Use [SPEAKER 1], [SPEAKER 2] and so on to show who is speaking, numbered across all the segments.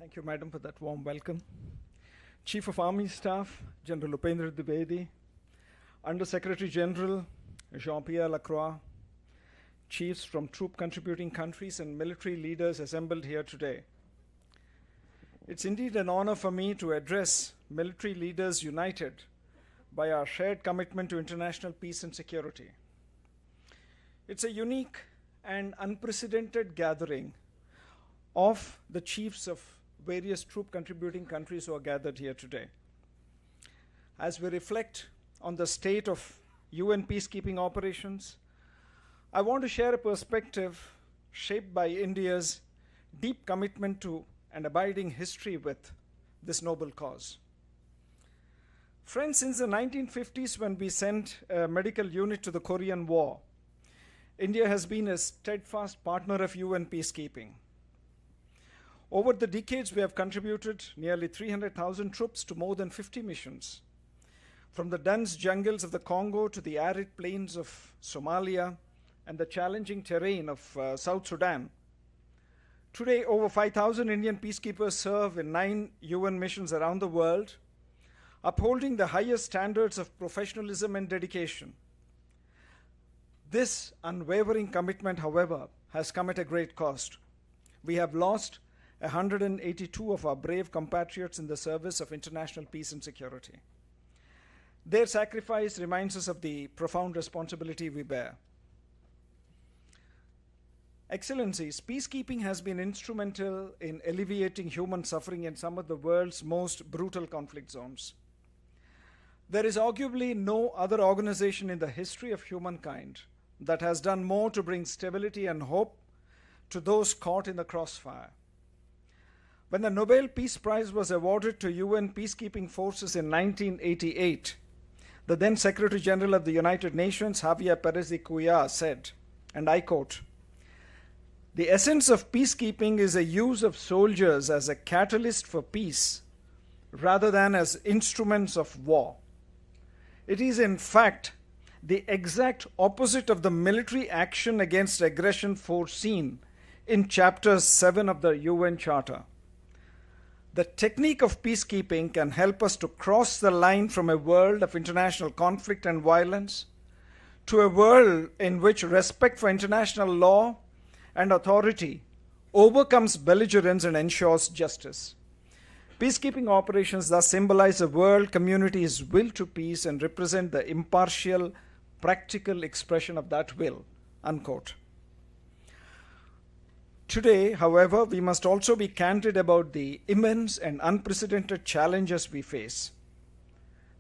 [SPEAKER 1] Thank you, Madam, for that warm welcome. Chief of Army Staff, General Upendra Dwivedi, Under Secretary General Jean-Pierre Lacroix, chiefs from troop contributing countries and military leaders assembled here today. It's indeed an honor for me to address military leaders united by our shared commitment to international peace and security. It's a unique and unprecedented gathering of the chiefs of various troop contributing countries who are gathered here today. As we reflect on the state of UN peacekeeping operations, I want to share a perspective shaped by India's deep commitment to and abiding history with this noble cause. Friends, since the 1950s, when we sent a medical unit to the Korean War, India has been a steadfast partner of UN peacekeeping. Over the decades, we have contributed nearly 300,000 troops to more than 50 missions, from the dense jungles of the Congo to the arid plains of Somalia and the challenging terrain of South Sudan. Today, over 5,000 Indian peacekeepers serve in 9 UN missions around the world, upholding the highest standards of professionalism and dedication. This unwavering commitment, however, has come at a great cost. We have lost 182 of our brave compatriots in the service of international peace and security. Their sacrifice reminds us of the profound responsibility we bear. Excellencies, peacekeeping has been instrumental in alleviating human suffering in some of the world's most brutal conflict zones. There is arguably no other organization in the history of humankind that has done more to bring stability and hope to those caught in the crossfire. When the Nobel Peace Prize was awarded to UN peacekeeping forces in 1988, the then Secretary General of the United Nations, Javier Pérez de Cuellar, said, and I quote, "The essence of peacekeeping is a use of soldiers as a catalyst for peace rather than as instruments of war. It is in fact the exact opposite of the military action against aggression foreseen in Chapter 7 of the UN Charter. The technique of peacekeeping can help us to cross the line from a world of international conflict and violence to a world in which respect for international law and authority overcomes belligerence and ensures justice. Peacekeeping operations thus symbolize the world community's will to peace and represent the impartial, practical expression of that will." Unquote. Today, however, we must also be candid about the immense and unprecedented challenges we face.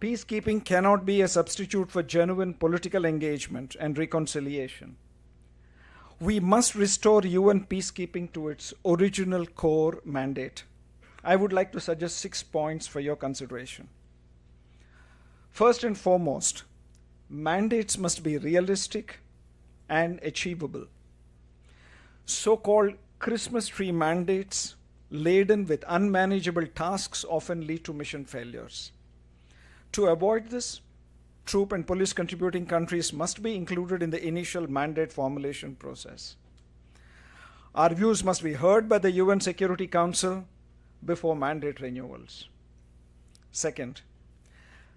[SPEAKER 1] Peacekeeping cannot be a substitute for genuine political engagement and reconciliation. We must restore UN peacekeeping to its original core mandate. I would like to suggest 6 points for your consideration. First and foremost, mandates must be realistic and achievable. So-called Christmas tree mandates laden with unmanageable tasks often lead to mission failures. To avoid this, troop and police contributing countries must be included in the initial mandate formulation process. Our views must be heard by the UN Security Council before mandate renewals. Second,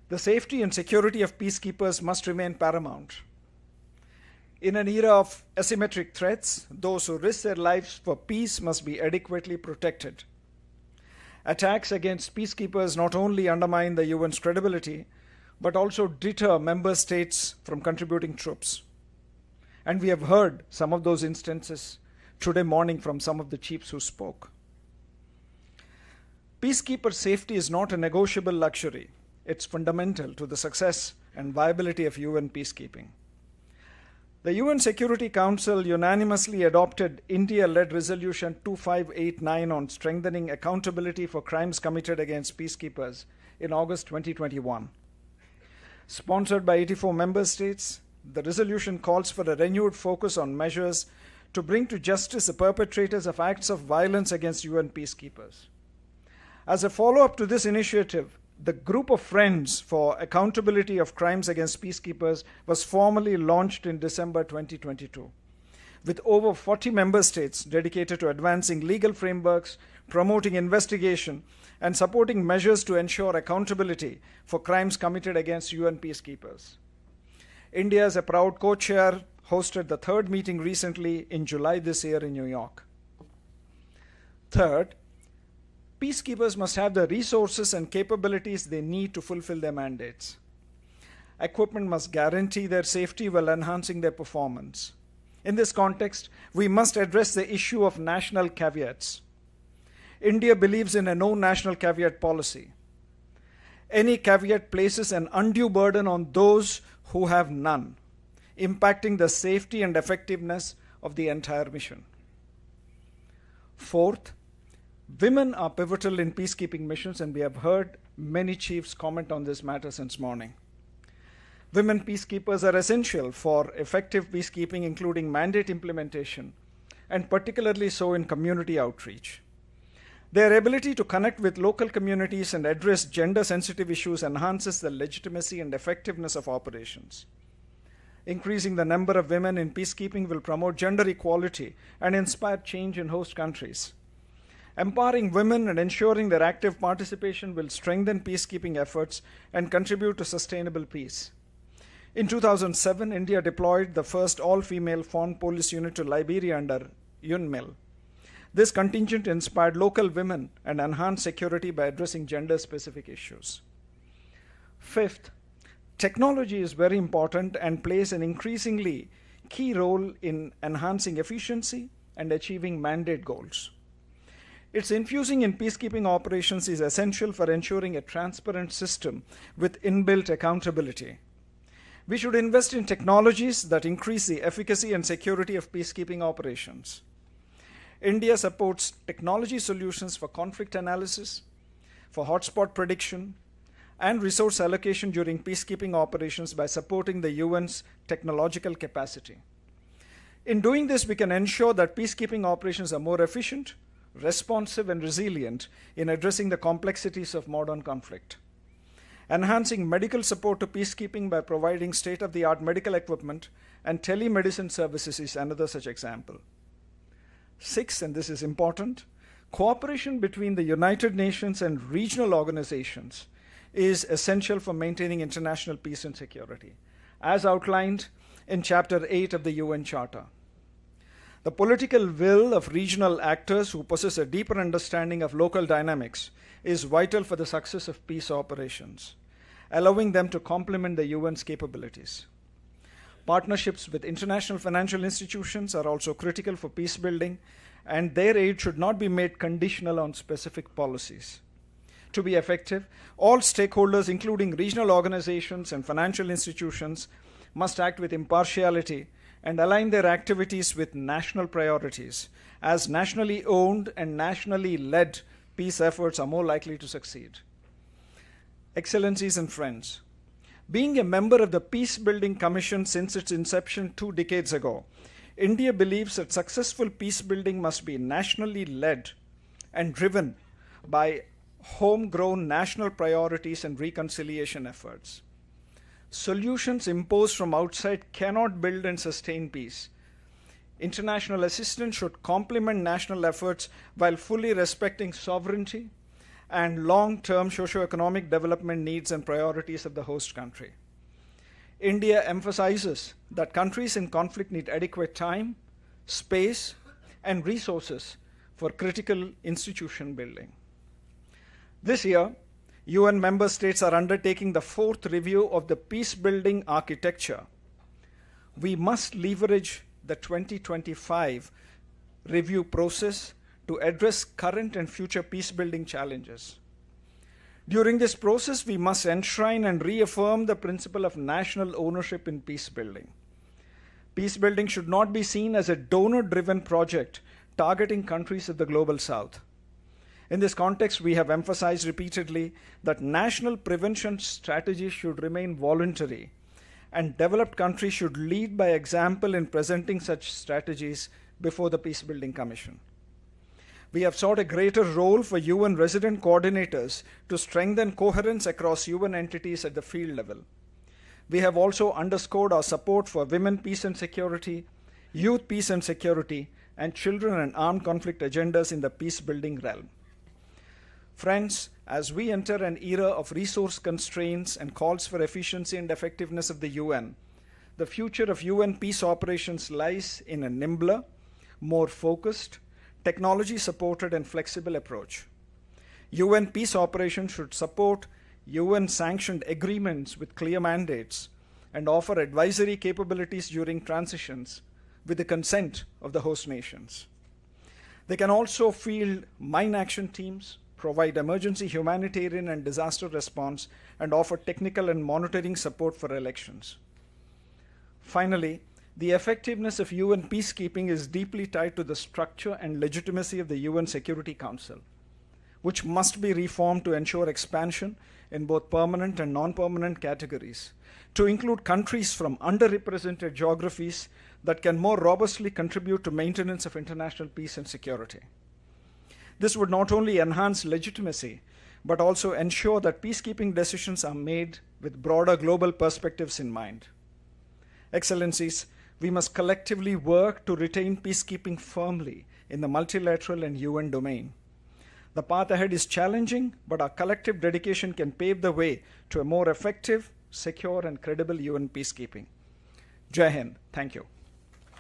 [SPEAKER 1] the safety and security of peacekeepers must remain paramount. In an era of asymmetric threats, those who risk their lives for peace must be adequately protected. Attacks against peacekeepers not only undermine the UN's credibility, but also deter member states from contributing troops. And we have heard some of those instances today morning from some of the chiefs who spoke. Peacekeeper safety is not a negotiable luxury. It's fundamental to the success and viability of UN peacekeeping. The UN Security Council unanimously adopted India-led Resolution 2589 on strengthening accountability for crimes committed against peacekeepers in August 2021. Sponsored by 84 member states, the resolution calls for a renewed focus on measures to bring to justice the perpetrators of acts of violence against UN peacekeepers. As a follow-up to this initiative, the Group of Friends for Accountability of Crimes Against Peacekeepers was formally launched in December 2022, with over 40 member states dedicated to advancing legal frameworks promoting investigation, and supporting measures to ensure accountability for crimes committed against UN peacekeepers. India, as a proud co-chair, hosted the third meeting recently in July this year in New York. Third, peacekeepers must have the resources and capabilities they need to fulfill their mandates. Equipment must guarantee their safety while enhancing their performance. In this context, we must address the issue of national caveats. India believes in a no national caveat policy. Any caveat places an undue burden on those who have none, impacting the safety and effectiveness of the entire mission. Fourth, women are pivotal in peacekeeping missions, and we have heard many chiefs comment on this matter since morning. Women peacekeepers are essential for effective peacekeeping, including mandate implementation, and particularly so in community outreach. Their ability to connect with local communities and address gender-sensitive issues enhances the legitimacy and effectiveness of operations. Increasing the number of women in peacekeeping will promote gender equality and inspire change in host countries. Empowering women and ensuring their active participation will strengthen peacekeeping efforts and contribute to sustainable peace. In 2007, India deployed the first all-female foreign police unit to Liberia under UNMIL. This contingent inspired local women and enhanced security by addressing gender-specific issues. Fifth, technology is very important and plays an increasingly key role in enhancing efficiency and achieving mandate goals. Its infusing in peacekeeping operations is essential for ensuring a transparent system with inbuilt accountability. We should invest in technologies that increase the efficacy and security of peacekeeping operations. India supports technology solutions for conflict analysis, for hotspot prediction, and resource allocation during peacekeeping operations by supporting the UN's technological capacity. In doing this, we can ensure that peacekeeping operations are more efficient, responsive, and resilient in addressing the complexities of modern conflict. Enhancing medical support to peacekeeping by providing state-of-the-art medical equipment and telemedicine services is another such example. Sixth, and this is important, cooperation between the United Nations and regional organizations is essential for maintaining international peace and security, as outlined in Chapter 8 of the UN Charter. The political will of regional actors who possess a deeper understanding of local dynamics is vital for the success of peace operations, allowing them to complement the UN's capabilities. Partnerships with international financial institutions are also critical for peace building, and their aid should not be made conditional on specific policies. To be effective, all stakeholders, including regional organizations and financial institutions, must act with impartiality and align their activities with national priorities, as nationally owned and nationally led peace efforts are more likely to succeed. Excellencies and friends, being a member of the Peace-Building Commission since its inception 2 decades ago, India believes that successful peace building must be nationally led and driven by homegrown national priorities and reconciliation efforts. Solutions imposed from outside cannot build and sustain peace. International assistance should complement national efforts while fully respecting sovereignty and long-term socio-economic development needs and priorities of the host country. India emphasizes that countries in conflict need adequate time, space, and resources for critical institution building. This year, UN member states are undertaking the 4th review of the peace-building architecture. We must leverage the 2025 review process to address current and future peace-building challenges. During this process, we must enshrine and reaffirm the principle of national ownership in peace building. Peace building should not be seen as a donor-driven project targeting countries of the global south. In this context, we have emphasized repeatedly that national prevention strategies should remain voluntary, and developed countries should lead by example in presenting such strategies before the Peacebuilding Commission. We have sought a greater role for UN resident coordinators to strengthen coherence across UN entities at the field level. We have also underscored our support for women peace and security, youth peace and security, and children and armed conflict agendas in the peace-building realm. Friends, as we enter an era of resource constraints and calls for efficiency and effectiveness of the UN, the future of UN peace operations lies in a nimbler, more focused, technology-supported and flexible approach. UN peace operations should support UN-sanctioned agreements with clear mandates and offer advisory capabilities during transitions with the consent of the host nations. They can also field mine action teams, provide emergency humanitarian and disaster response, and offer technical and monitoring support for elections. Finally, the effectiveness of UN peacekeeping is deeply tied to the structure and legitimacy of the UN Security Council, which must be reformed to ensure expansion in both permanent and non-permanent categories, to include countries from underrepresented geographies that can more robustly contribute to maintenance of international peace and security. This would not only enhance legitimacy, but also ensure that peacekeeping decisions are made with broader global perspectives in mind. Excellencies, we must collectively work to retain peacekeeping firmly in the multilateral and UN domain. The path ahead is challenging, but our collective dedication can pave the way to a more effective, secure, and credible UN peacekeeping. Jai Hind. Thank you.